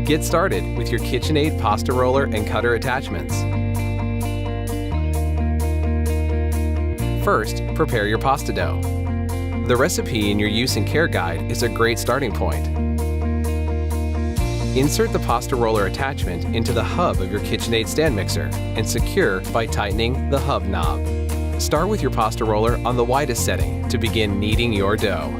Get started with your Kitchenaid pasta roller and cutter attachments. First, prepare your pasta dough. The recipe in your use and care guide is a great starting point. Insert the pasta roller attachment into the hub of your Kitchenaid stand mixer and secure by tightening the hub knob. Start with your pasta roller on the widest setting to begin kneading your dough.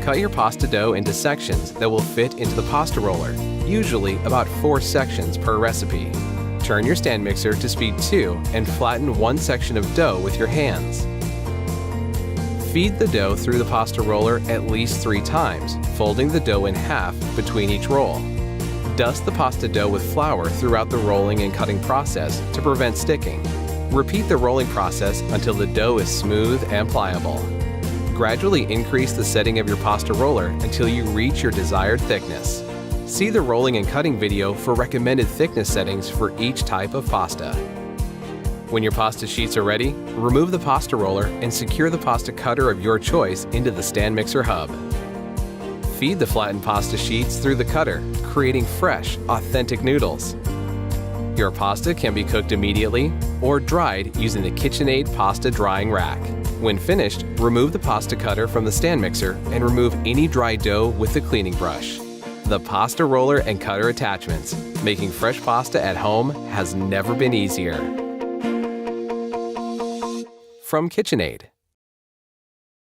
Cut your pasta dough into sections that will fit into the pasta roller, usually about 4 sections per recipe. Turn your stand mixer to speed 2 and flatten one section of dough with your hands. Feed the dough through the pasta roller at least 3 times, folding the dough in half between each roll. Dust the pasta dough with flour throughout the rolling and cutting process to prevent sticking. Repeat the rolling process until the dough is smooth and pliable. Gradually increase the setting of your pasta roller until you reach your desired thickness. See the rolling and cutting video for recommended thickness settings for each type of pasta. When your pasta sheets are ready, remove the pasta roller and secure the pasta cutter of your choice into the stand mixer hub. Feed the flattened pasta sheets through the cutter, creating fresh, authentic noodles. Your pasta can be cooked immediately or dried using the Kitchenaid pasta drying rack. When finished, remove the pasta cutter from the stand mixer and remove any dry dough with the cleaning brush. The pasta roller and cutter attachments. Making fresh pasta at home has never been easier. From Kitchenaid.